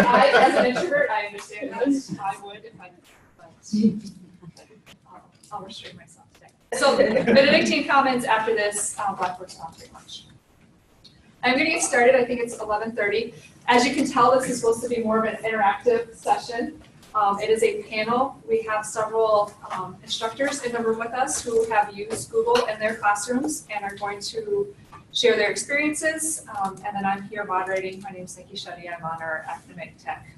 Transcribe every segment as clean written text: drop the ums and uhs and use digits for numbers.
as an introvert, I understand that. I would if I could, but I'll restrain myself today. So Benedictine comments after this, Blackboard's not very much. I'm going to get started. I think it's 11:30. As you can tell, this is supposed to be more of an interactive session. It is a panel. We have several instructors in the room with us who have used Google in their classrooms and are going to share their experiences. And then I'm here moderating. My name is Nikki Shetty. I'm on our academic tech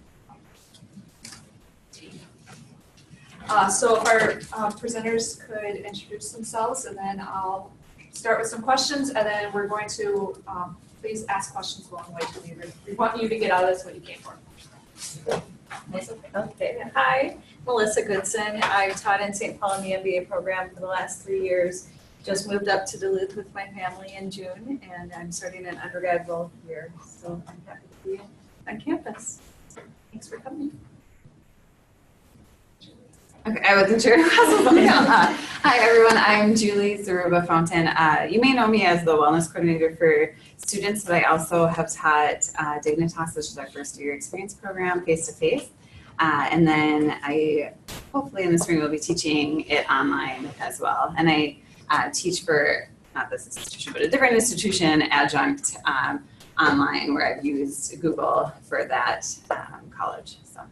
team. So if our presenters could introduce themselves, and then I'll start with some questions, and then we're going to please ask questions along the way to me. We want you to get out of this what you came for. Okay. Hi, Melissa Goodson. I've taught in St. Paul in the MBA program for the last 3 years. Just moved up to Duluth with my family in June, and I'm starting an undergrad role here. So I'm happy to be on campus. Thanks for coming. Okay, I wasn't sure. Hi everyone, I'm Julie Zaruba Fountain. You may know me as the wellness coordinator for students, but I also have taught Dignitas, which is our first year experience program, face-to-face. And then I, hopefully in the spring, will be teaching it online as well. And I teach for, not this institution, but a different institution, adjunct online, where I've used Google for that college. So a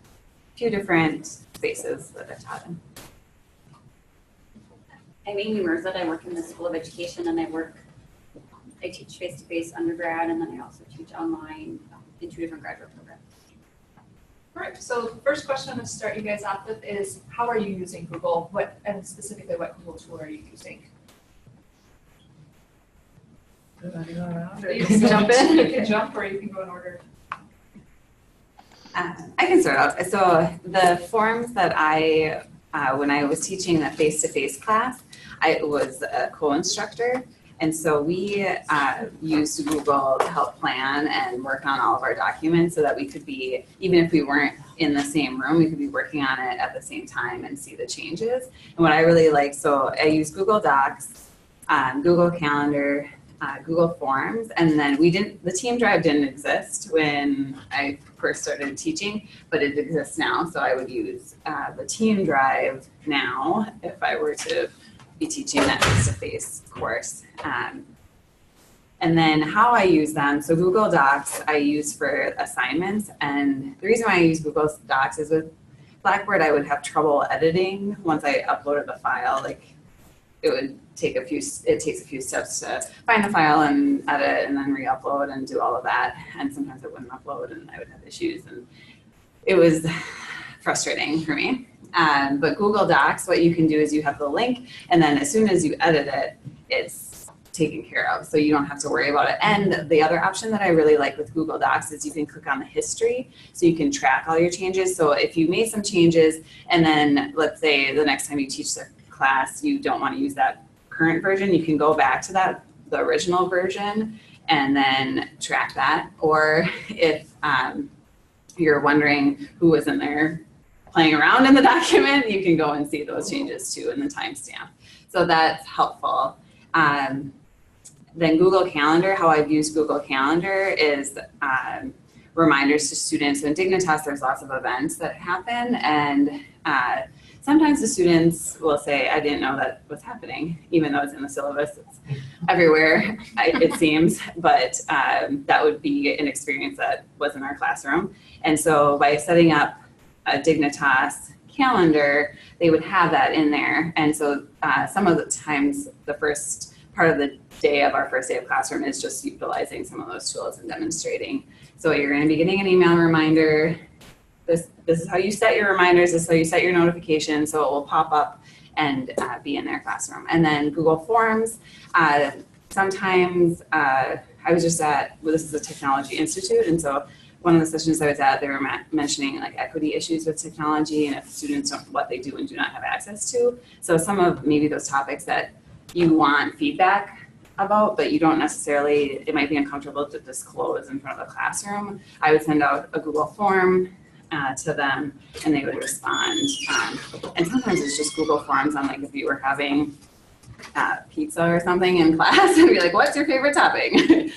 few different spaces that I've taught in. I'm Amy Merzet. I work in the School of Education, and I teach face-to-face undergrad, and then I also teach online in 2 different graduate programs. All right, so the first question I'm going to start you guys off with is, how are you using Google? And specifically, what Google tool are you using? You can jump in. You can jump, or you can go in order. I can start out. So the forms that when I was teaching the face-to-face class, I was a co-instructor. And so we used Google to help plan and work on all of our documents so that we could be, even if we weren't in the same room, we could be working on it at the same time and see the changes. And what I really like, so I use Google Docs, Google Calendar, Google Forms, and then the team drive didn't exist when I first started teaching, but it exists now. So I would use the team drive now if I were to be teaching that face-to-face course. And then how I use them, so Google Docs I use for assignments, and the reason why I use Google Docs is with Blackboard I would have trouble editing once I uploaded the file. Like it takes a few steps to find the file and edit and then re-upload and do all of that. And sometimes it wouldn't upload and I would have issues, and it was frustrating for me. But Google Docs, what you can do is you have the link, and then as soon as you edit it, it's taken care of. So you don't have to worry about it. And the other option that I really like with Google Docs is you can click on the history, so you can track all your changes. So if you made some changes, and then let's say the next time you teach the class, you don't want to use that current version, you can go back to the original version and then track that. Or if you're wondering who was in there playing around in the document, you can go and see those changes too in the timestamp. So that's helpful. Then Google Calendar, how I've used Google Calendar is reminders to students. So in Dignitas, there's lots of events that happen, and sometimes the students will say, I didn't know that was happening, even though it's in the syllabus. It's everywhere, it seems, but that would be an experience that was in our classroom. And so by setting up a Dignitas calendar, they would have that in there. And so some of the times, the first part of the day of our first day of classroom is just utilizing some of those tools and demonstrating. So you're going to be getting an email reminder. This is how you set your reminders. This is how you set your notifications. So it will pop up and be in their classroom. And then Google Forms. Sometimes I was just at, well, this is a technology institute, and so one of the sessions I was at, they were mentioning like equity issues with technology and if students don't, what they do and do not have access to. So some of maybe those topics that you want feedback about, but you don't necessarily, it might be uncomfortable to disclose in front of the classroom. I would send out a Google form to them and they would respond. And sometimes it's just Google Forms on like if you were having pizza or something in class and be like, what's your favorite topping?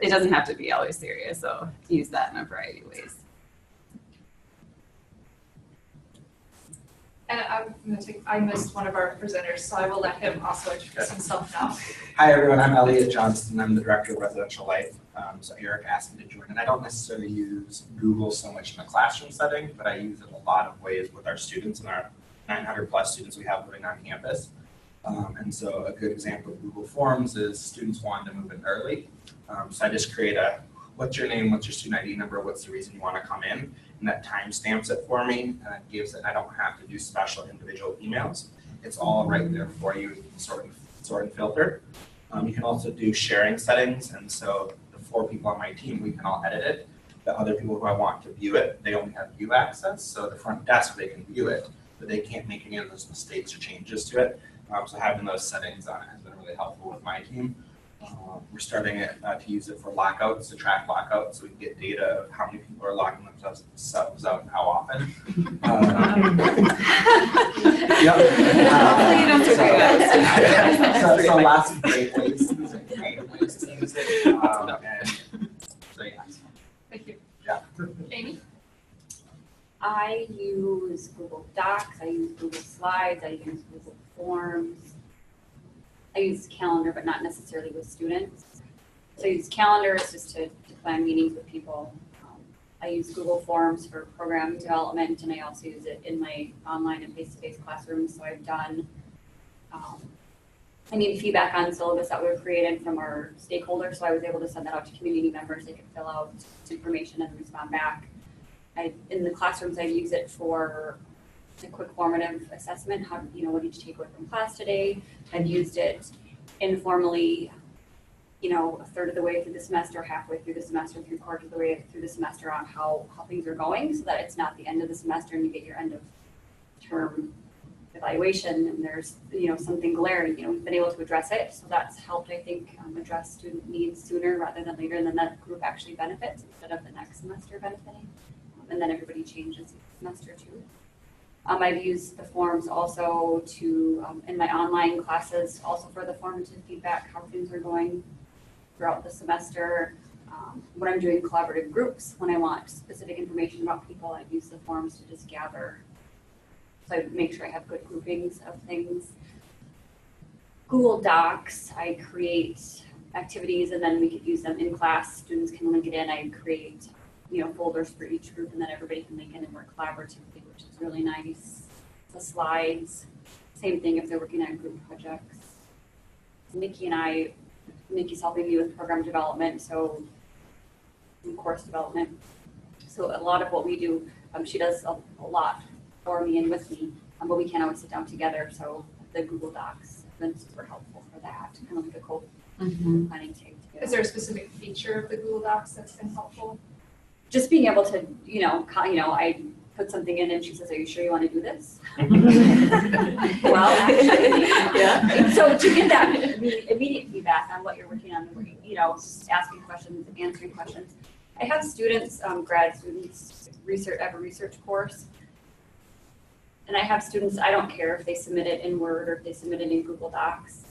It doesn't have to be always serious, so use that in a variety of ways. I missed one of our presenters, so I will let him also introduce himself now. Hi, everyone. I'm Elliot Johnston. I'm the Director of Residential Life. So Eric asked me to join, and I don't necessarily use Google so much in a classroom setting, but I use it a lot of ways with our students and our 900 plus students we have living on campus. And so a good example of Google Forms is students wanting to move in early. So I just create what's your name, what's your student ID number, what's the reason you want to come in, and that time stamps it for me, and it gives it, I don't have to do special individual emails. It's all right there for you, sort and filter. You can also do sharing settings, and so the 4 people on my team, we can all edit it. The other people who I want to view it, they only have view access, so the front desk, they can view it, but they can't make any of those mistakes or changes to it. So having those settings on it has been really helpful with my team. We're starting to use it for lockouts, to track lockouts, so we can get data of how many people are locking themselves out and how often. Hopefully you don't do that. So lots of great ways to use it, creative ways to use it. So yeah. Thank you. Yeah. Amy? I use Google Docs, I use Google Slides, I use Google Forms. I use Calendar, but not necessarily with students. So I use Calendar just to plan meetings with people. I use Google Forms for program development, and I also use it in my online and face-to-face classrooms. So I've done, I need feedback on syllabus that were created from our stakeholders, so I was able to send that out to community members. They could fill out information and respond back. In the classrooms, I use it for a quick formative assessment. How, what did you take away from class today? I've used it informally, a third of the way through the semester, halfway through the semester, 3/4 of the way through the semester on how things are going, so that it's not the end of the semester and you get your end of term evaluation and there's, something glaring. We've been able to address it, so that's helped, I think, address student needs sooner rather than later, and then that group actually benefits instead of the next semester benefiting. And then everybody changes semester too. I've used the forms also to, in my online classes, also for the formative feedback, how things are going throughout the semester. When I'm doing collaborative groups, when I want specific information about people, I use the forms to just gather. So I make sure I have good groupings of things. Google Docs, I create activities and then we could use them in class. Students can link it in. I create folders for each group, and then everybody can link in and work collaboratively, which is really nice. The slides, same thing if they're working on group projects. Nikki's helping me with program development, so and course development. So a lot of what we do, she does a lot for me and with me, but we can't always sit down together. So the Google Docs have been super helpful for that, kind of like a co-planning tape together. Is there a specific feature of the Google Docs that's been helpful? Just being able to, I put something in and she says, "Are you sure you want to do this?" Well, actually, yeah. So to get that immediate feedback on what you're working on, just asking questions, answering questions. I have students, grad students, have a research course. And I have students, I don't care if they submit it in Word or if they submit it in Google Docs.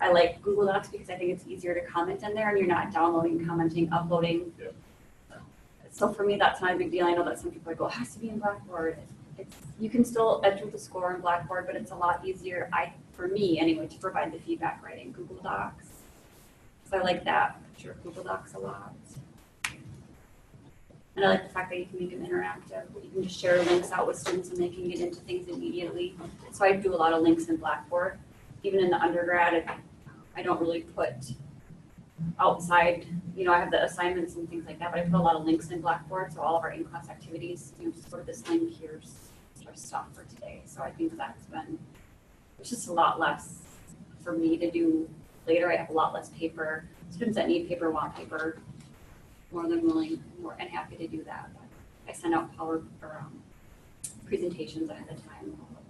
I like Google Docs because I think it's easier to comment in there and you're not downloading, commenting, uploading. Yeah. So for me, that's not a big deal. I know that some people are like, it has to be in Blackboard. You can still enter the score in Blackboard, but it's a lot easier, for me anyway, to provide the feedback right in Google Docs. So I like that picture of Google Docs a lot. And I like the fact that you can make them interactive. You can just share links out with students and they can get into things immediately. So I do a lot of links in Blackboard. Even in the undergrad, I don't really put outside, I have the assignments and things like that, but I put a lot of links in Blackboard. So all of our in-class activities, just go to this link, here's our stuff for today. So I think it's just a lot less for me to do later. I have a lot less paper. Students that need paper want paper. More than willing, and happy to do that. But I send out presentations ahead of time and all of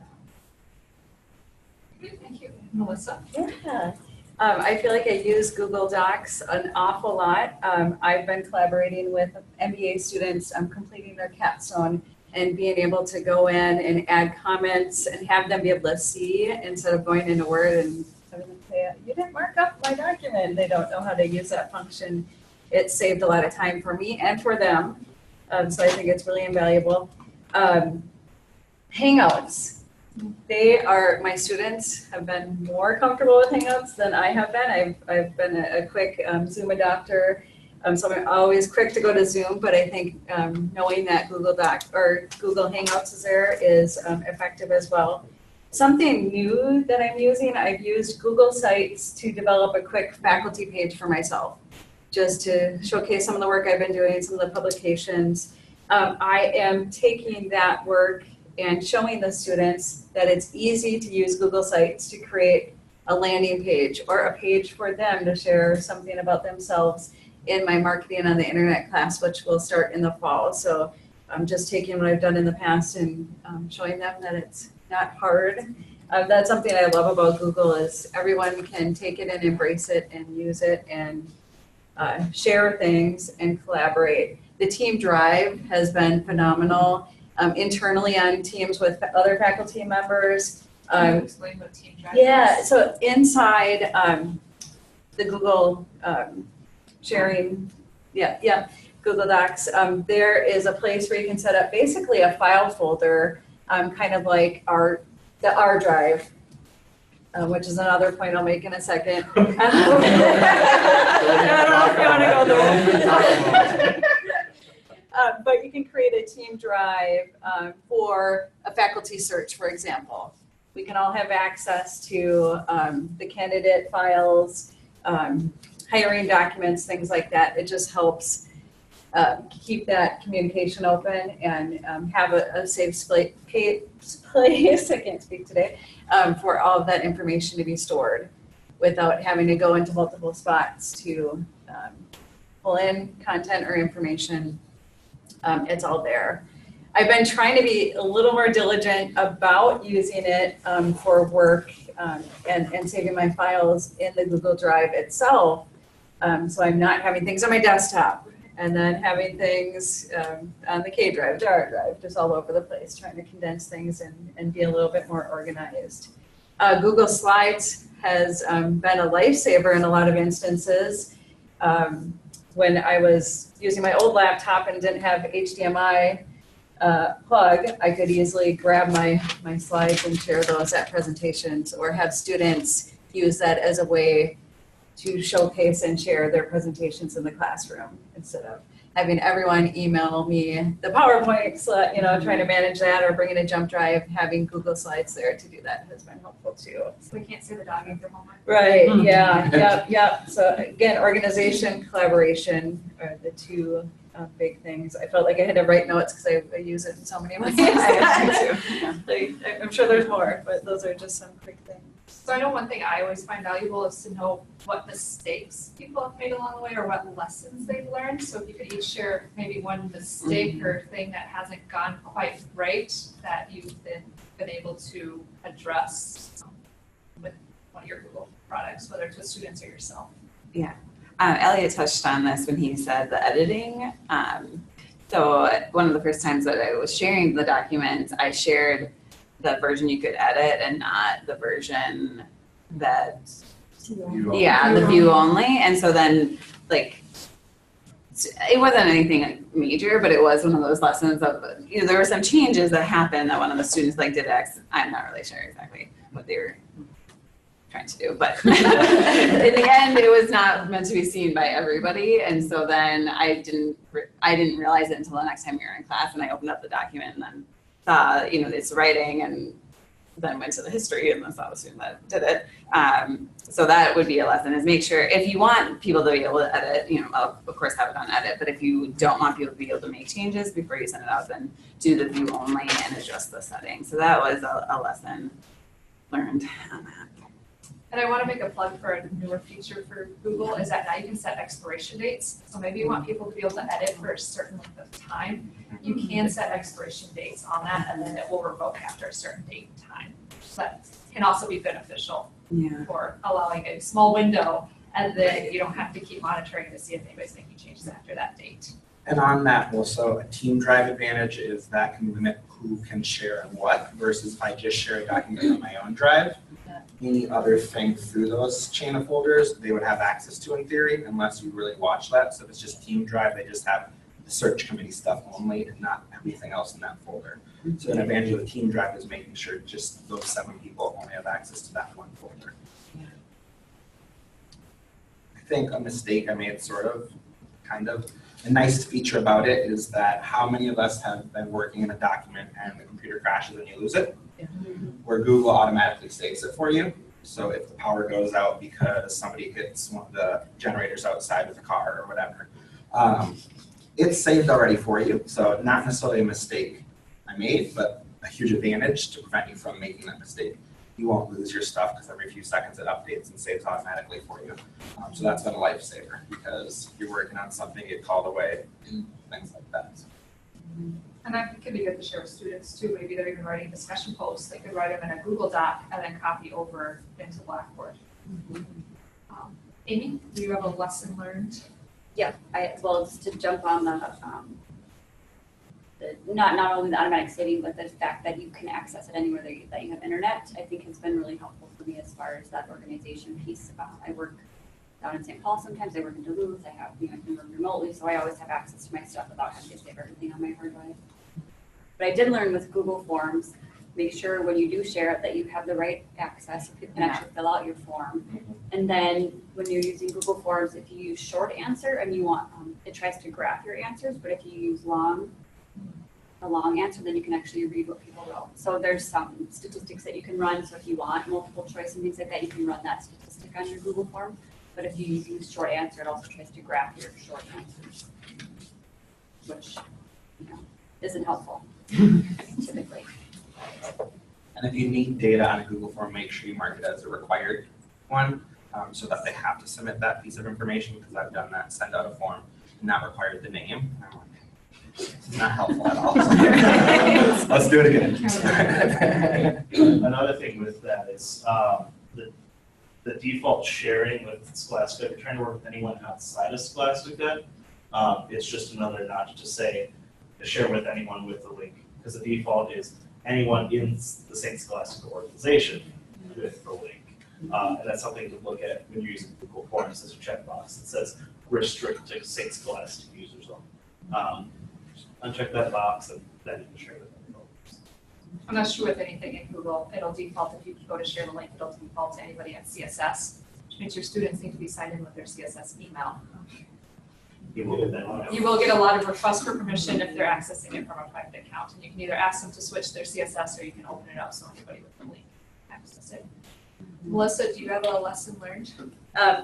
that. Thank you. Melissa? Yeah. I feel like I use Google Docs an awful lot. I've been collaborating with MBA students completing their capstone and being able to go in and add comments and have them be able to see instead of going into Word and having them say, "You didn't mark up my document." They don't know how to use that function. It saved a lot of time for me and for them. So I think it's really invaluable. Hangouts. My students have been more comfortable with Hangouts than I have been. I've been a quick Zoom adopter. So I'm always quick to go to Zoom, but I think knowing that Google Hangouts is there is effective as well. Something new that I'm using, I've used Google Sites to develop a quick faculty page for myself, just to showcase some of the work I've been doing, some of the publications. I am taking that work and showing the students that it's easy to use Google Sites to create a landing page or a page for them to share something about themselves in my marketing on the internet class, which will start in the fall. So I'm just taking what I've done in the past and showing them that it's not hard. That's something I love about Google is everyone can take it and embrace it and use it and share things and collaborate. The team drive has been phenomenal. Internally on teams with other faculty members. Can you explain what team drive is? Yeah, so inside the Google sharing, Google Docs, there is a place where you can set up basically a file folder, kind of like the R drive, which is another point I'll make in a second. I don't know if you want to go there. But you can create a team drive for a faculty search, for example. We can all have access to the candidate files, hiring documents, things like that. It just helps keep that communication open and have a safe place, I can't speak today, for all of that information to be stored without having to go into multiple spots to pull in content or information. It's all there. I've been trying to be a little more diligent about using it for work and saving my files in the Google Drive itself. So I'm not having things on my desktop and then having things on the K drive, the R drive, just all over the place, trying to condense things and be a little bit more organized. Google Slides has been a lifesaver in a lot of instances. When I was using my old laptop and didn't have HDMI plug, I could easily grab my slides and share those at presentations or have students use that as a way to showcase and share their presentations in the classroom instead of having everyone email me the PowerPoint, trying to manage that or bring in a jump drive, having Google Slides there to do that has been helpful too. So we can't see the dog eat their homework. Right, yep. So again, organization, collaboration are the two big things. I felt like I had to write notes because I use it in so many ways. I'm sure there's more, but those are just some quick things. So I know one thing I always find valuable is to know what mistakes people have made along the way or what lessons they've learned. So if you could each share maybe one mistake or thing that hasn't gone quite right that you've been able to address with one of your Google products, whether it's with students or yourself. Yeah. Elliot touched on this when he said the editing. So one of the first times that I was sharing the documents, I shared the version you could edit and not the version that, the view only. And so then it wasn't anything major, but it was one of those lessons of, there were some changes that happened that one of the students did X. I'm not really sure exactly what they were trying to do, but in the end, it was not meant to be seen by everybody. And so then I didn't realize it until the next time we were in class, and I opened up the document and then saw, it's writing, and then went to the history and then saw the student that did it. So that would be a lesson, is make sure, if you want people to be able to edit, of course have it on edit, but if you don't want people to be able to make changes before you send it out, then do the view only and adjust the settings. So that was a lesson learned on that. And I want to make a plug for a newer feature for Google is that now you can set expiration dates. So maybe you want people to be able to edit for a certain length of time. You can set expiration dates on that, and then it will revoke after a certain date and time. So that can also be beneficial for allowing a small window, and then you don't have to keep monitoring to see if anybody's making changes after that date. And on that also, a team drive advantage is that can limit who can share and what, versus if I just share a document on my own drive, any other thing through those chain of folders, they would have access to in theory, unless you really watch that. So if it's just team drive, they just have the search committee stuff only and not everything else in that folder. So an advantage of the team drive is making sure just those 7 people only have access to that one folder. I think a mistake I made, kind of, a nice feature about it is that how many of us have been working in a document and the computer crashes and you lose it? Where Google automatically saves it for you. So if the power goes out because somebody hits one of the generators outside with a car or whatever, it's saved already for you. So not necessarily a mistake I made, but a huge advantage to prevent you from making that mistake. You won't lose your stuff because every few seconds it updates and saves automatically for you. So that's been a lifesaver because you're working on something, get called away, and things like that. And that could be good to share with students too. Maybe they're even writing discussion posts. They could write them in a Google Doc and then copy over into Blackboard. Amy, do you have a lesson learned? Yeah, just to jump on not only the automatic saving, but the fact that you can access it anywhere that you have internet, I think has been really helpful for me as far as that organization piece. I work down in St. Paul sometimes, I work in Duluth, I can work remotely, so I always have access to my stuff without having to save everything on my hard drive. But I did learn with Google Forms, make sure when you do share it that you have the right access, so people can actually fill out your form. And then when you're using Google Forms, if you use short answer and you want, it tries to graph your answers, but if you use a long answer, then you can actually read what people wrote. So there's some statistics that you can run. So if you want multiple choice and things like that, you can run that statistic on your Google form. But if you use short answer, it also tries to graph your short answers, which isn't helpful typically. And if you need data on a Google form, make sure you mark it as a required one so that they have to submit that piece of information, because I've done that, send out a form and not required the name. I'm like, it's not helpful at all. Let's do it again. Another thing with that is the default sharing with Scholastica. If you're trying to work with anyone outside of Scholastica, it's just another notch to say to share with anyone with the link, because the default is anyone in the St. Scholastica organization with the link. And that's something to look at when you're using Google Forms as a checkbox. It says restrict to St. Scholastica users only. Uncheck that box and then you can share with everyone. I'm not sure with anything in Google, it'll default, if you go to share the link, it'll default to anybody at CSS, which means your students need to be signed in with their CSS email. You will get that. You will get a lot of requests for permission if they're accessing it from a private account, and you can either ask them to switch their CSS or you can open it up so anybody with the link can access it. Melissa, do you have a lesson learned?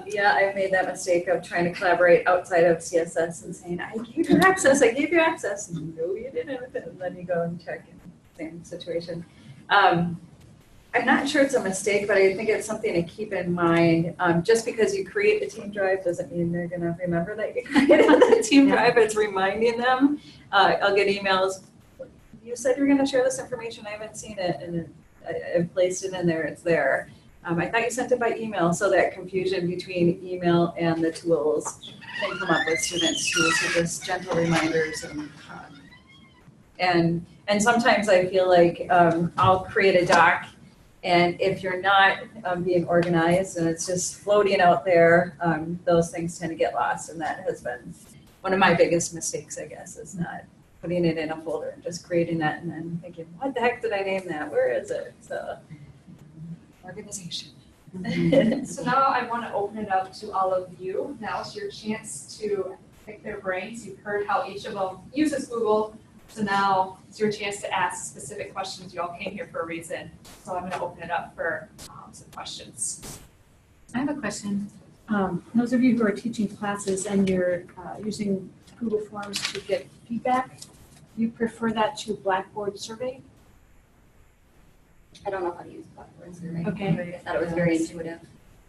Yeah, I've made that mistake of trying to collaborate outside of CSS and saying, I gave you access. And no, you didn't. And then you go and check in the same situation. I'm not sure it's a mistake, but I think it's something to keep in mind. Just because you create a team drive doesn't mean they're going to remember that you created the team drive. It's reminding them. I'll get emails. You said you're going to share this information. I haven't seen it. And I've placed it in there. It's there. I thought you sent it by email, so that confusion between email and the tools can come up with students too. So just gentle reminders and sometimes I feel like I'll create a doc, and if you're not being organized and it's just floating out there, those things tend to get lost, and that has been one of my biggest mistakes, I guess, is not putting it in a folder and just creating that and then thinking, what the heck did I name that? Where is it? So. Organization. So now I want to open it up to all of you. Now it's your chance to pick their brains. You've heard how each of them uses Google. So now it's your chance to ask specific questions. You all came here for a reason. So I'm going to open it up for some questions. I have a question. Those of you who are teaching classes and you're using Google Forms to get feedback, you prefer that to Blackboard survey? I don't know how to use Blackboard survey. Okay. I thought it was very intuitive.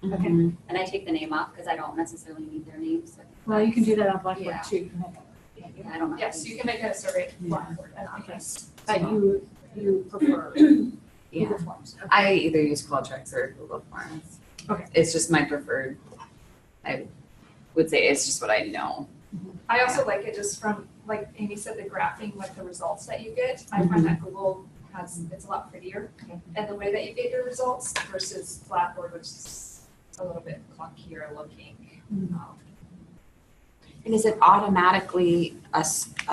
Okay. And I take the name off because I don't necessarily need their names. So Well, you can do that on Blackboard Yeah. too. yeah, I don't know. Yes, you can make it a survey Blackboard. Okay. But you prefer Google Yeah, Forms. Okay. I either use Qualtrics or Google Forms. Okay. It's just my preferred. I would say it's just what I know. I also like it just from, like Amy said, the graphing with the results that you get. I find that Google it's a lot prettier. And the way that you get your results versus Blackboard, which is a little bit clunkier looking. And is it automatically a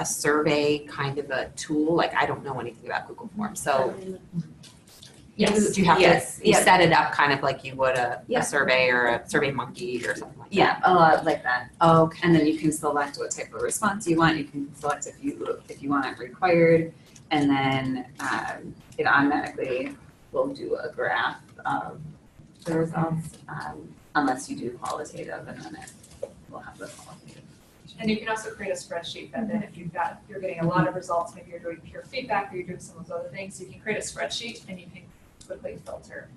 survey kind of a tool? Like, I don't know anything about Google Forms, so. Yes. Do you have Yes, to, you yeah. set it up kind of like you would a Yeah. survey or a survey monkey or something like that? Yeah, a lot like that. Okay. And then you can select what type of response you want. You can select if you want it required. And then it automatically will do a graph of the results, unless you do qualitative, and then it will have the qualitative. And you can also create a spreadsheet that then if you're getting a lot of results, maybe you're doing peer feedback or you're doing some of those other things, you can create a spreadsheet and you can quickly filter.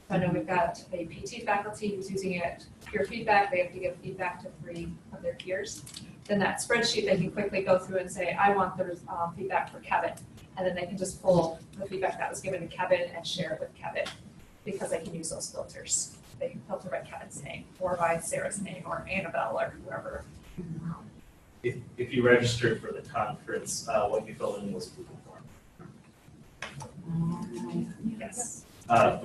So I know we've got a PT faculty who's using it peer feedback, they have to give feedback to 3 of their peers. Then that spreadsheet, they can quickly go through and say, I want the feedback for Kevin. And then they can just pull the feedback that was given to Kevin and share it with Kevin because they can use those filters. They can filter by Kevin's name or by Sarah's name or Annabelle or whoever. If you registered for the conference, what you filled in was Google Form. Yes. And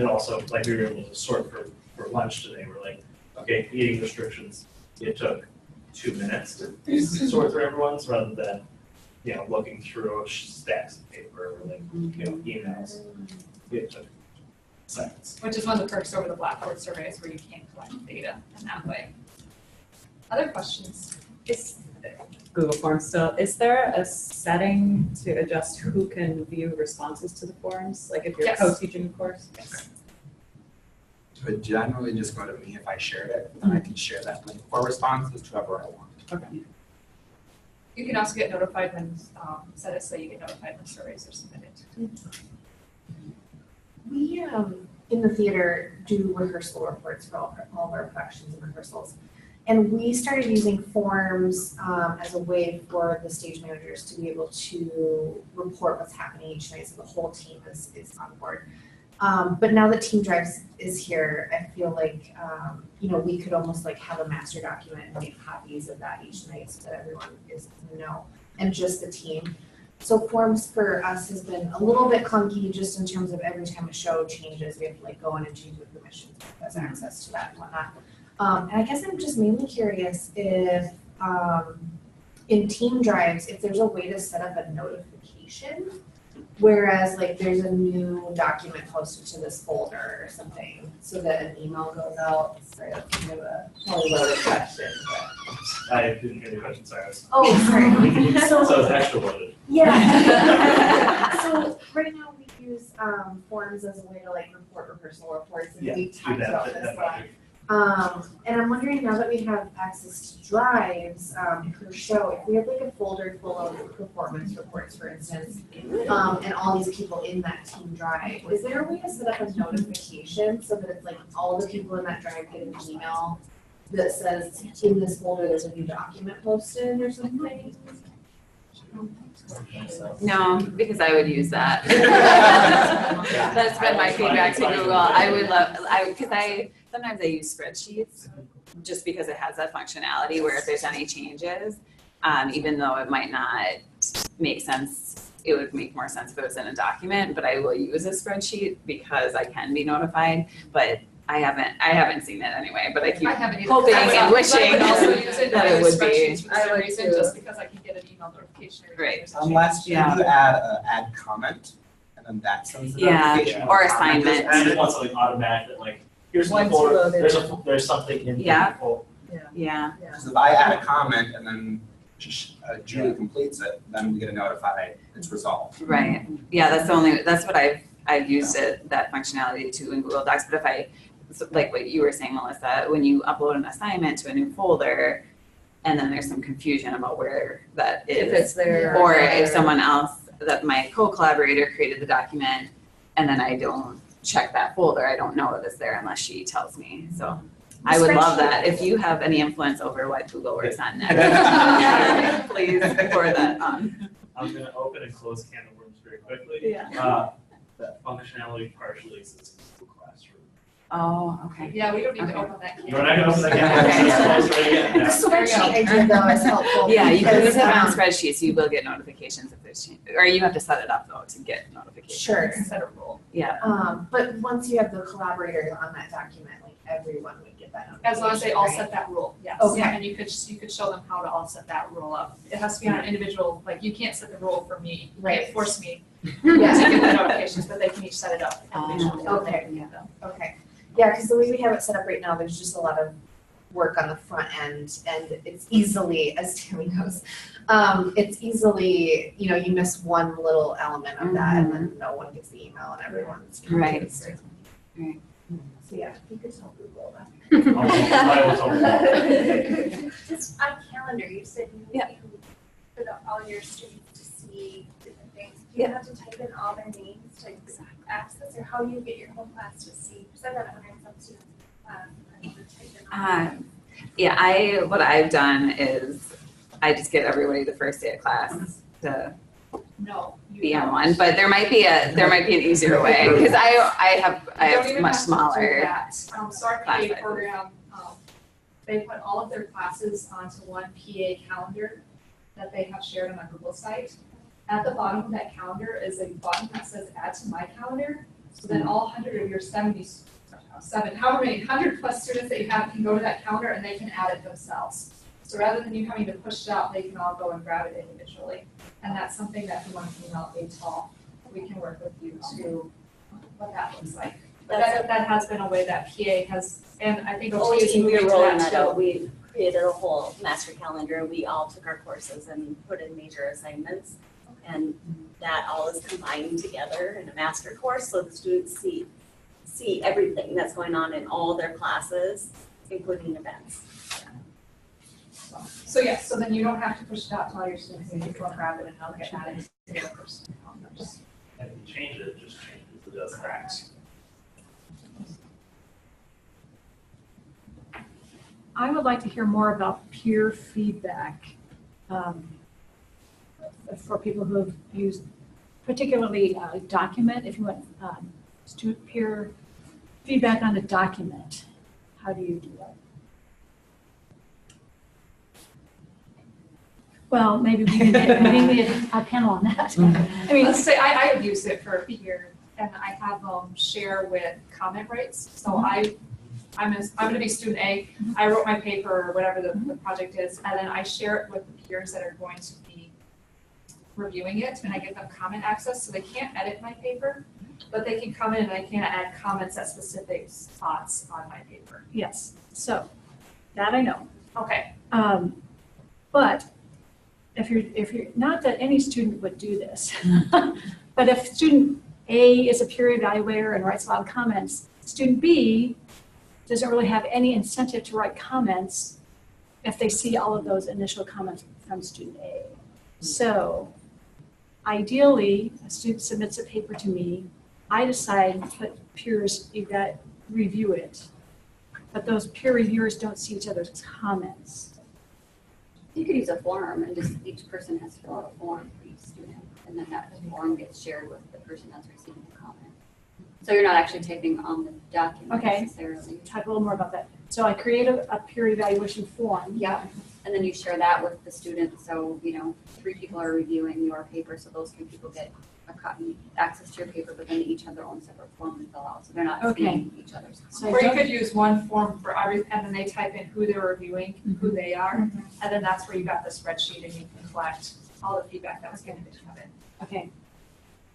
then also, like, we were able to sort for lunch today, we're like, okay, eating restrictions, it took 2 minutes to sort through everyone's rather than, looking through stacks of paper or like, emails. It took seconds. Which is one of the perks over the Blackboard surveys where you can collect data in that way. Other questions? Is Google Forms still, is there a setting to adjust who can view responses to the forms? Like if you're Yes. co-teaching a course? Yes. It would generally just go to me if I shared it, and I can share that link for responses to whoever I want. Okay. You can also get notified when, set it so you get notified when surveys are submitted. We, in the theater, do rehearsal reports for all of our productions and rehearsals. And we started using forms as a way for the stage managers to be able to report what's happening each night, so the whole team is on board. But now that Team Drives is here, I feel like, we could almost like have a master document and make copies of that each night so that everyone is in the know, and just the team. So forms for us has been a little bit clunky just in terms of every time a show changes, we have to like go in and change the permissions, who has access to that and whatnot. And I guess I'm just mainly curious if, in Team Drives, if there's a way to set up a notification, whereas like there's a new document posted to this folder or something, so that an email goes out. Sorry, that's kind of a totally loaded question, but. I didn't hear the question, sorry. Oh, sorry. So it's extra loaded. Yeah. So right now we use forms as a way to like report rehearsal reports, and Yeah, we do talked that, about that this a might lot. be- And I'm wondering now that we have access to drives per show, if we have like a folder full of performance reports, for instance, and all these people in that team drive, is there a way to set up a notification so that it's like all the people in that drive get an email that says in this folder there's a new document posted or something? No, because I would use that. That's been my feedback to Google. Sometimes I use spreadsheets just because it has that functionality where if there's any changes, even though it might not make sense, it would make more sense if it was in a document, but I will use a spreadsheet because I can be notified, but I haven't seen it anyway, but I keep haven't either. hoping I would- and wishing I would also use it that in it would be. spreadsheets for I some would reason, too. just because I can get an email notification every time Right. there's a change. Unless you Yeah. add comment, and then that sends the Yeah, notification. or when the comment is assignment. I just want something automatic that like, here's my Once folder, loaded. there's something in the Yeah. folder. Yeah, Because if I add a comment and then Julie completes it, then we get a notified it's resolved. right. Yeah, that's what I've used that functionality to in Google Docs, but like what you were saying, Melissa, when you upload an assignment to a new folder and then there's some confusion about where that is. If it's there. Or if someone else, that my co-collaborator created the document and then I don't check that folder, I don't know if it's there unless she tells me, so. I would love that, if you have any influence over what Google works on next, please forward that on. I'm gonna open and close can of worms very quickly. Yeah. That functionality partially exists in Google Classroom. Oh, okay. Yeah, we don't need to Okay. open that can. You're not gonna open that can. Okay. Just close it again. The Yeah. spreadsheet I did though is helpful. Yeah, you can use because, it on spreadsheets, you will get notifications if there's change, or you have to set it up though to get notifications. Sure. Set a rule. Yeah, But once you have the collaborators on that document, like everyone would get that. As long as they all notification, set that rule, yes. Okay. And you could show them how to all set that rule up. It has to be on an individual, like you can't set the rule for me. You Right. can't force me right? to Yeah, give the notifications, but they can each set it up individually. Okay. Yeah. okay. Yeah, because the way we have it set up right now, there's just a lot of work on the front end, and it's easily, as Tammy knows, it's easily, you miss one little element of that, and then no one gets the email, and everyone's Right. confused. Right. So yeah, you could tell Google that. I was over. Just on calendar, you said Yeah. you put all your students to see different things. Do you have to type in all their names to access, or how do you get your whole class to see? Because I've got 100 and some students. I need to type in all. Yeah, what I've done is I just get everybody the first day of class to No. you be on don't. one, but there might be an easier way because I You don't have even much have to do smaller. that. So our class PA sizes. program, they put all of their classes onto one PA calendar that they have shared on our Google site. At the bottom of that calendar is a button that says add to my calendar. So then all 100 of your 100 plus students that you have can go to that calendar and they can add it themselves. So rather than you having to push it out, they can all go and grab it individually. And that's something that if you want to email ATAL, we can work with you to what that looks like. But that has been a way that PA has, and I think OT is We moving were to rolling that that out, too. we created a whole master calendar, and we all took our courses and put in major assignments. And that all is combined together in a master course, so the students see everything that's going on in all their classes, including events. So yes, so then you don't have to push it out to all your students, and you can go and grab it and they'll get added to their personal calendars. And if you change it just changes the desk. Correct. I would like to hear more about peer feedback for people who have used, particularly a document, if you want student peer feedback on a document. How do you do that? Well, maybe we can get a panel on that. I mean, Let's say I have used it for a year and I have share with comment rates. So I'm gonna be student A, I wrote my paper or whatever the project is, and then I share it with the peers that are going to be reviewing it, and I give them comment access, so they can't edit my paper, but they can come in and I can add comments at specific spots on my paper. yes, so that I know. Okay, But if you're, not that any student would do this, but if student A is a peer evaluator and writes a lot of comments, student B doesn't really have any incentive to write comments if they see all of those initial comments from student A. So ideally, a student submits a paper to me, I decide that peers review it, but those peer reviewers don't see each other's comments. You could use a form and just each person has to fill out a form for each student. And then that form gets shared with the person that's receiving the comment. So you're not actually typing on the document Okay. necessarily. Talk a little more about that. So I create a peer evaluation form. Yeah, and then you share that with the students, so, 3 people are reviewing your paper, so those 3 people get access to your paper, but then they each have their own separate form to fill out, so they're not Okay. seeing each other's comments. So I or you don't- could use one form for every, and then they type in who they're reviewing, who they are, and then that's where you got the spreadsheet and you can collect all the feedback that was given to you. Okay,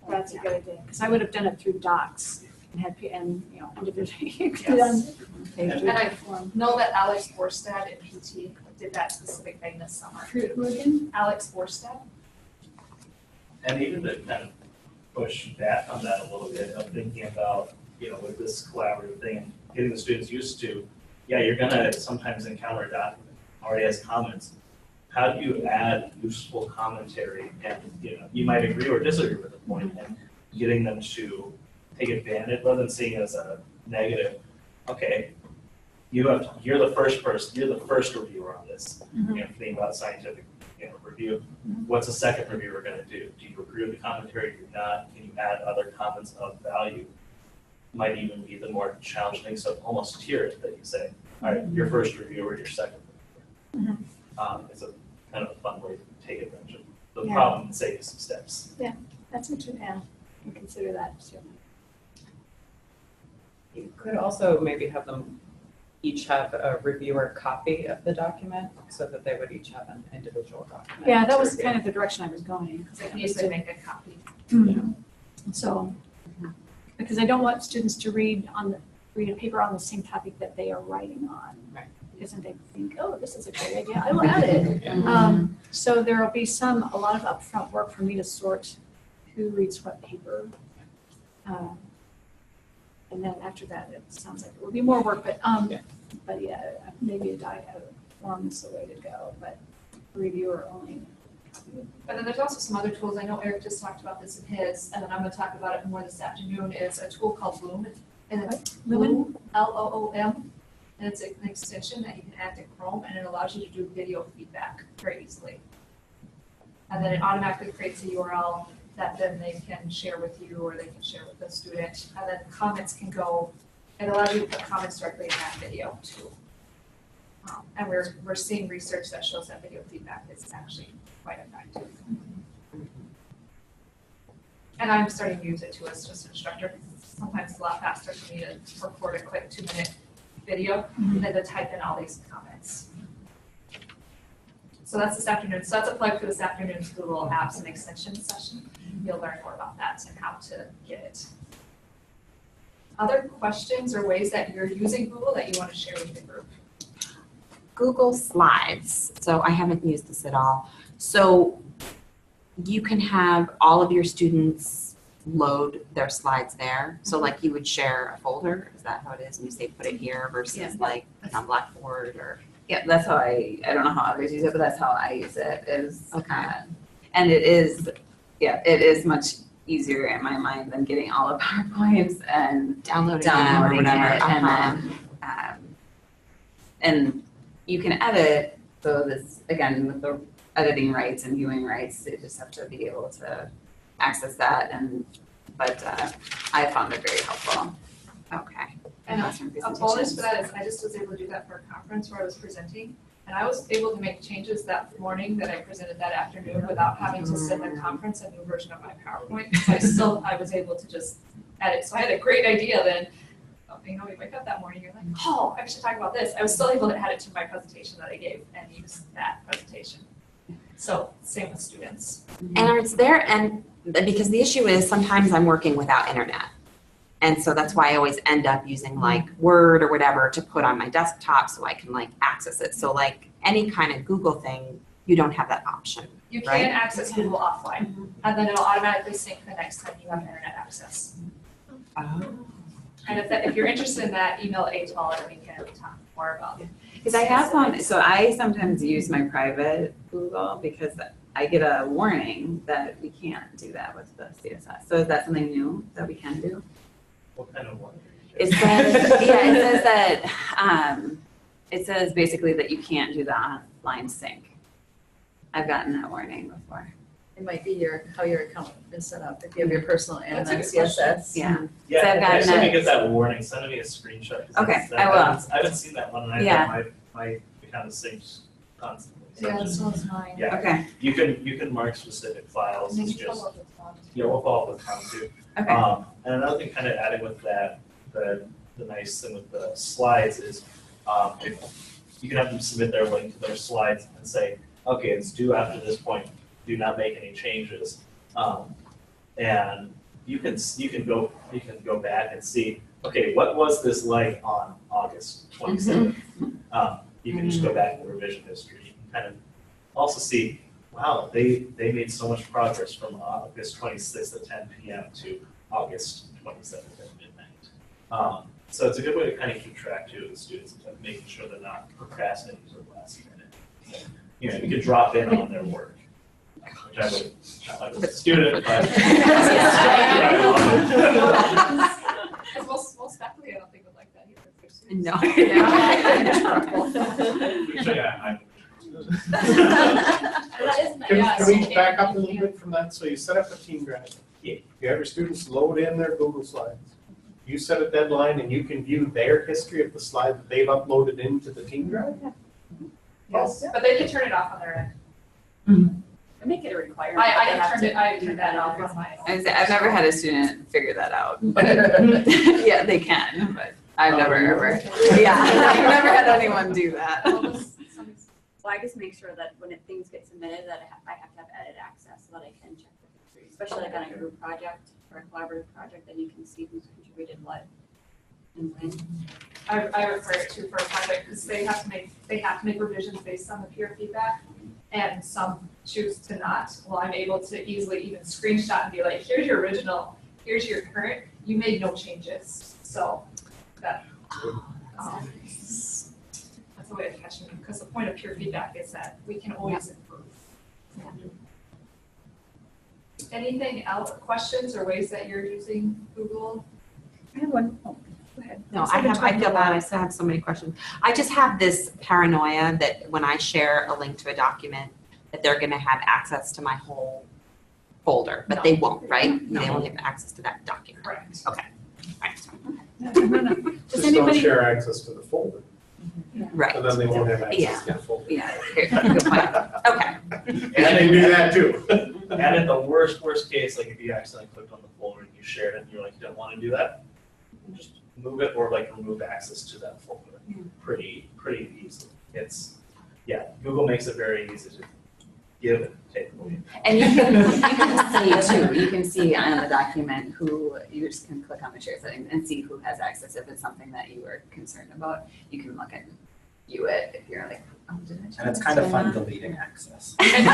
that's a good idea, because I would have done it through docs and had, individually. Yes. Okay, And I know that Alex Borstad in PT did that specific thing this summer. Who again? Alex Borstad. And even to kind of push back on that a little bit of thinking about, with this collaborative thing and getting the students used to, you're gonna sometimes encounter a document already has comments. How do you add useful commentary? And, you might agree or disagree with the point and getting them to take advantage rather than seeing it as a negative. Okay, you're the first person, you're the first reviewer on this. Thinking about scientific review. What's the second reviewer going to do? Do you agree with the commentary? Do you not? Can you add other comments of value? Might even be the more challenging thing. So almost tier it that you say, all right, your first reviewer, your second reviewer. It's a kind of a fun way to take advantage of the problem and save you some steps. That's interesting, yeah, you can consider that, certainly. You could also maybe have them each have a reviewer copy of the document so that they would each have an individual document. Yeah, that to was review. kind of the direction I was going. Because I can easily make a copy. So, because I don't want students to read a paper on the same topic that they are writing on. Right. Because then they think, oh, this is a great idea, I will add it. So there will be a lot of upfront work for me to sort who reads what paper. And then after that, it sounds like it will be more work, but yeah, maybe a form is the way to go, but reviewer only. But then there's also some other tools, I know Eric just talked about this in his, and then I'm gonna talk about it more this afternoon, is a tool called Loom. And it's Loom, Loom, and it's an extension that you can add to Chrome, and it allows you to do video feedback very easily. And then it automatically creates a URL that then they can share with you, or they can share with the student, and then comments can go, it allows you to put comments directly in that video too. And we're seeing research that shows that video feedback is actually quite effective. And I'm starting to use it too as just an instructor. Sometimes it's a lot faster for me to record a quick 2-minute video than to type in all these comments. So that's this afternoon. So that's a plug for this afternoon's Google Apps and Extensions session. You'll learn more about that and how to get it. Other questions or ways that you're using Google that you want to share with the group? Google Slides. So I haven't used this at all. So you can have all of your students load their slides there. So like you would share a folder, is that how it is? And you say put it here versus like on Blackboard or. Yeah, that's how I don't know how others use it, but that's how I use it is. Okay. And it is much easier in my mind than getting all of PowerPoints and downloading or whatever. And then, and you can edit, so this, again, with the editing rights and viewing rights, you just have to be able to access that, but I found it very helpful. Okay. And a bonus for that is I just was able to do that for a conference where I was presenting, and I was able to make changes that morning that I presented that afternoon without having to sit in the conference a new version of my PowerPoint. So I was able to just edit. So I had a great idea then. You wake up that morning, you're like, oh, I should talk about this. I was still able to add it to my presentation that I gave and use that presentation. So same with students. And it's there, and because the issue is sometimes I'm working without internet. And so that's why I always end up using like Word or whatever to put on my desktop so I can like access it. So like any kind of Google thing, you don't have that option. You can right? access Google offline, and then it'll automatically sync the next time you have internet access. And if you're interested in that, email ATOL and we can talk more about it. Because I have found, so I sometimes use my private Google because I get a warning that we can't do that with the CSS. So is that something new that we can do? What kind of one? It says, it says basically that you can't do the offline sync. I've gotten that warning before. It might be how your account is set up, if you have your personal and then That's a good CSS. Yeah. Yeah, So I've if gotten next time you that- get that warning, send me a screenshot. 'Cause Okay, that's- I will. I haven't seen that one, and I Yeah. have my account is synced constantly. So Yeah, just- so is mine. Yeah, Okay. you can mark specific files, it's just, we'll follow up with Tom too. Okay. And another thing kind of adding with that, the nice thing with the slides is, if you can have them submit their link to their slides and say, okay, it's due after this point, do not make any changes. And you can go back and see, okay, what was this like on August 27th? You can just go back in the revision history. You can kind of also see, wow, they made so much progress from August 26th at 10 p.m. to August 27th at midnight. So it's a good way to kind of keep track too of the students and making sure they're not procrastinating until the last minute. You know, you can drop in on their work, which I would not like as a student, but I love it. Because most faculty, I don't think would like that either. No. Which, yeah, Can we back up a little bit from that? So you set up a team drive. Yeah. You have your students load in their Google Slides. You set a deadline and you can view their history of the slide that they've uploaded into the team drive? Yes, but they can turn it off on their end. Make it a requirement. I turned that off on my own. I've never had a student figure that out. But yeah, they can, but I've never ever, yeah, I've never had anyone do that. Well, I just make sure that when things get submitted, that I have to have edit access so that I can check the history, especially like on a group project or a collaborative project, then you can see who's contributed what and when. I refer it to for a project because they have to make revisions based on the peer feedback, and some choose to not. Well, I'm able to easily even screenshot and be like, here's your original, here's your current, you made no changes. So that that's a way of catching them, because the point of peer feedback is that we can always improve. Anything else, questions or ways that you're using Google? I have one. Oh, go ahead. No, I feel bad. I still have so many questions. I just have this paranoia that when I share a link to a document, that they're going to have access to my whole folder, but they won't, right? No. They only have access to that document. Correct. Okay. All right. No, no, no. Does Just don't anybody, share access to the folder, Right. so then they won't have Yeah. access to the folder. Yeah. Good point. Okay. And they do that too. And in the worst case, like if you accidentally clicked on the folder and you shared it and you're like, you don't want to do that, just move it or like remove access to that folder pretty easily. Google makes it very easy to give and take away. And you can see too, you can see on the document who, you just can click on the share settings and see who has access. If it's something that you are concerned about, you can look and view it if you're like, oh, did I change And it's kind of this? fun deleting access. And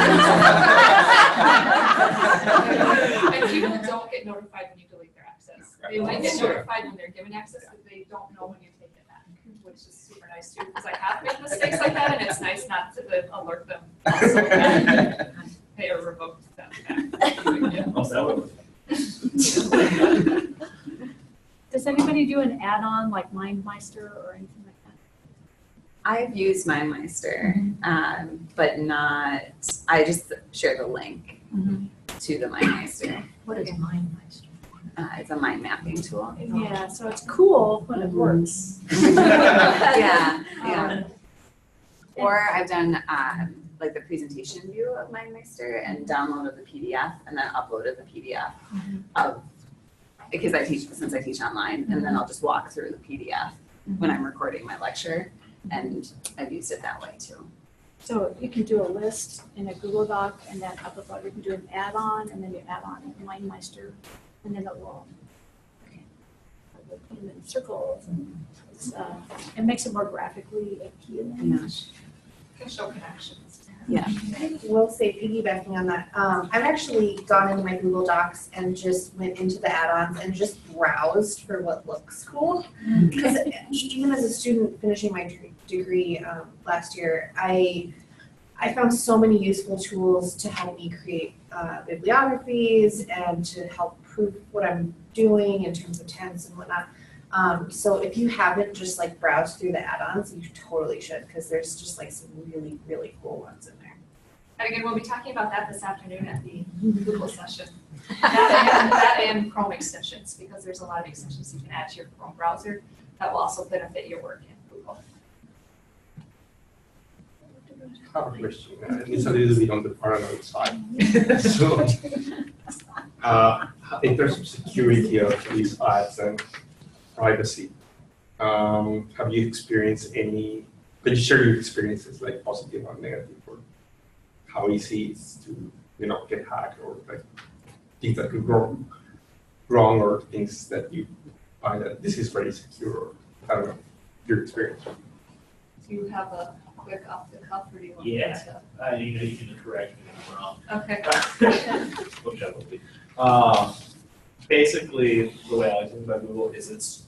people don't get notified when you delete their access. They might get notified when they're given access, but they don't know when you take it back, which is super nice too, because I have made mistakes like that, and it's nice not to alert them also that they are revoked them back. Oh, that would- does anybody do an add-on like MindMeister or anything like that? I've used MindMeister, but not, I just share the link to the MindMeister. What is MindMeister? It's a mind mapping tool. Yeah, so it's cool when it works. Yeah, yeah. Um, Or I've done like the presentation view of MindMeister and downloaded the PDF and then uploaded the PDF of, because since I teach online, and then I'll just walk through the PDF when I'm recording my lecture, and I've used it that way too. So you can do a list in a Google Doc and then upload, you can do an add-on and then you add on MindMeister and then it will put them in circles and it makes it more graphically appealing. Yeah. Can show connections. Yeah. I will say, piggybacking on that, I've actually gone into my Google Docs and just went into the add-ons and just browsed for what looks cool. Because even as a student finishing my degree last year, I found so many useful tools to help me create bibliographies and to help prove what I'm doing in terms of tense and whatnot. So if you haven't just like browsed through the add-ons, you totally should, because there's just like some really, really cool ones in there. And again, we'll be talking about that this afternoon at the Google session. That and Chrome extensions, because there's a lot of extensions you can add to your Chrome browser that will also benefit your work in Google. I have a question. It's a little bit on the paranoid side. So, in terms of security of these ads and privacy, have you experienced any? Could you share your experiences, like positive or negative, or how easy it's to get hacked, or like things that could go wrong, or things that you find that this is very secure? Or, I don't know your experience. Do you have a quick off the cuff, or do you want Yeah. me to? You can correct me if I'm wrong. Okay. Whichever will be. Basically, the way I think about Google is it's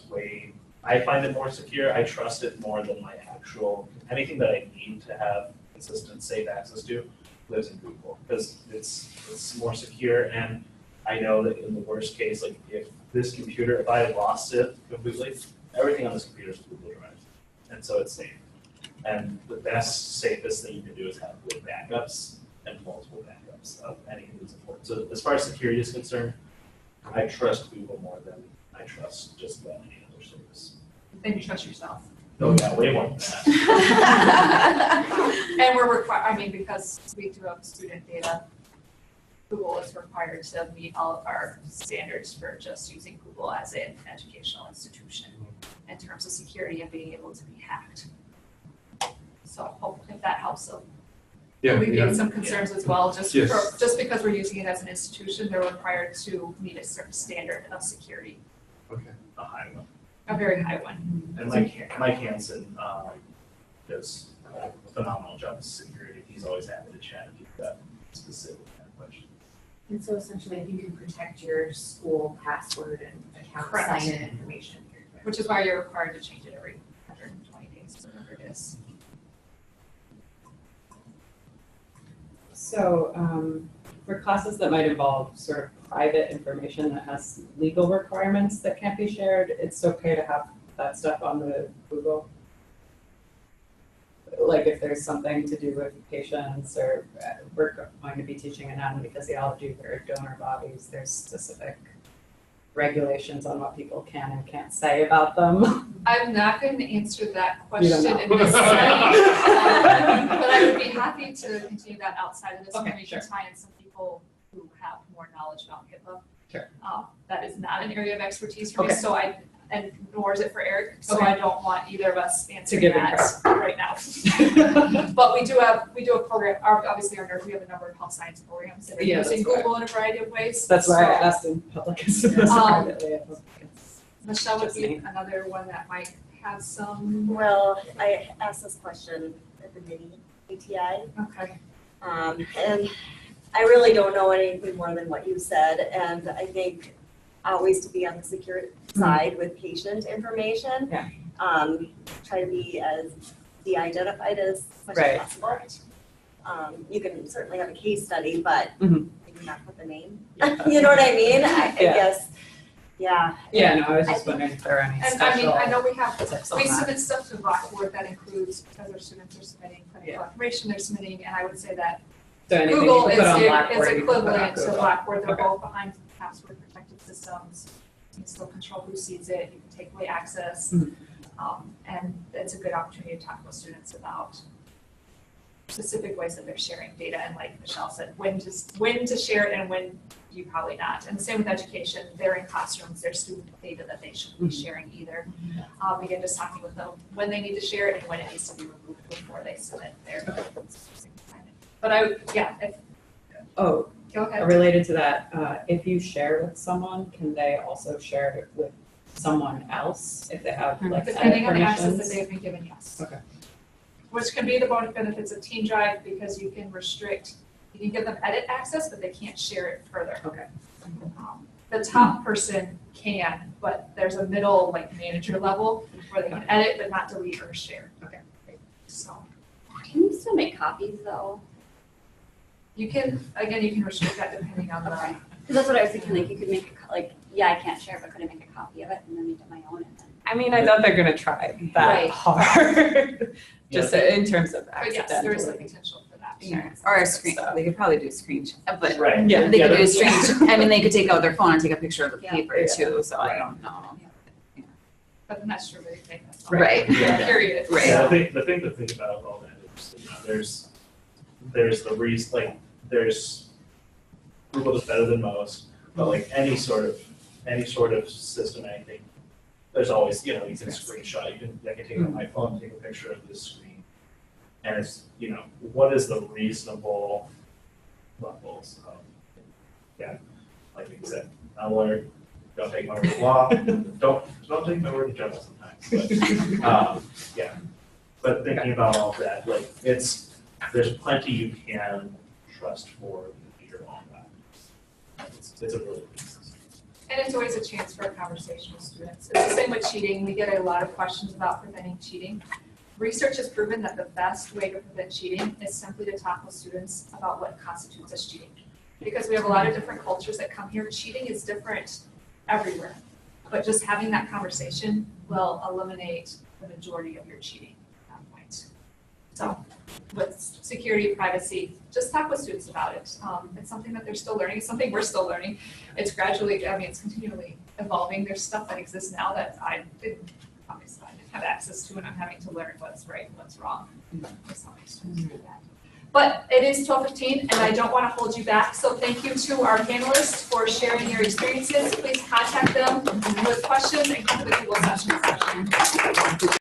way, I find it more secure. I trust it more than my actual, anything that I need to have consistent, safe access to lives in Google, because it's more secure. And I know that in the worst case, like if this computer, if I had lost it completely, everything on this computer is Google Drive. And so it's safe. And the best, safest thing you can do is have good backups and multiple backups of anything that's important. So as far as security is concerned, I trust Google more than I trust just about any other service. Then you trust yourself. Oh yeah, way more than that. And we're required, because we do have student data, Google is required to meet all of our standards for just using Google as an educational institution. in terms of security and being able to be hacked. So hope if that helps, so alleviate some concerns as well, just because we're using it as an institution, they're required to meet a certain standard of security. Okay. A high one. A very high one. And Mike Hansen does a phenomenal job of security. He's always happy to chat if you've got specific kind of questions. And so essentially, if you can protect your school password and account Correct. sign-in information. Which is why you're required to change it every 120 days, whatever it is. So, for classes that might involve sort of private information that has legal requirements that can't be shared, it's okay to have that stuff on the Google? Like if there's something to do with patients, or we're going to be teaching anatomy physiology, there are donor bodies, there's specific regulations on what people can and can't say about them. I'm not going to answer that You don't question know. in this setting, but I would be happy to continue that outside of this, Okay, when we can tie in some people who have more knowledge about HIPAA. Sure. That is not an area of expertise for me, Okay. so and nor is it for Eric, so Okay. I don't want either of us answering give him that right now. But we do a program, obviously our nurse, we have a number of health science programs that are Yeah, using that's right. Google in a variety of ways. That's why I So, asked in public as opposed to privately. I hope it's Michelle would just be me. another one that might have some, Well, I asked this question at the mini ATI, okay. and I really don't know anything more than what you said, and I think always to be on the secure side with patient information. Yeah. Try to be as de-identified as much Right. as possible. You can certainly have a case study, but Mhm. maybe not put the name. You know what I mean? I Yeah. guess, yeah. Yeah, no, I was just wondering if there are any And I mean, special I know we have, tips on we that. submit stuff to Blackboard that includes, because our students are submitting clinical information, they're submitting, and I would say that So anything you Google can is, put on Blackboard, is you can put on equivalent to Google. Blackboard, they're Okay. both behind password protected systems. You can still control who sees it, you can take away access. Mhm. And it's a good opportunity to talk with students about specific ways that they're sharing data, and like Michelle said, when to share it and when you probably not. And the same with education, they're in classrooms, there's student data that they shouldn't be sharing either. Again, just talking with them when they need to share it and when it needs to be removed before they submit their. But Oh, go ahead. related to that, if you share with someone, can they also share it with someone else if they have like Depending on the edit access that permissions? they've been given, yes. Okay. Which can be the benefits of Team Drive, because you can give them edit access, but they can't share it further. Okay. The top person can, but there's a middle, like manager level, where they can edit but not delete or share. Okay. So Can you still make copies though? you can restrict that depending on the. Because that's what I was thinking, like you could make I can't share, but could I make a copy of it and then make it my own and then? I mean, I doubt they're gonna try that Right. hard, just in terms of But yes, there is the accidentally. potential for that. Sure. Or a screen, they could probably do screen, but Right. Yeah. they could do a that's- screen, I mean, they could take out their phone and take a picture of the Yeah. paper too, so I don't know. But I'm not sure where they take that. Right. Yeah. Period. Right. Yeah, the thing to think about all that is, there's the reason, like, there's, Google is better than most, but like any sort of system, anything, there's always, you can screenshot, I can take out my phone, take a picture of this screen. And it's, what is the reasonable levels of, like you said, I'm a lawyer, don't take my word of law, don't take my word of judge sometimes, but, But thinking about all of that, like, there's plenty you can trust for your own life. It's a really good system. And it's always a chance for a conversation with students. It's the same with cheating. We get a lot of questions about preventing cheating. Research has proven that the best way to prevent cheating is simply to talk with students about what constitutes as cheating. Because we have a lot of different cultures that come here. Cheating is different everywhere. But just having that conversation will eliminate the majority of your cheating at that point. So with security, privacy, just talk with students about it. It's something that they're still learning. It's something we're still learning. It's it's continually evolving. There's stuff that exists now that I didn't have access to, and I'm having to learn what's right and what's wrong. That's how my students do that. But it is 12:15 and I don't want to hold you back, so thank you to our panelists for sharing your experiences. Please contact them with questions and come to the Google session.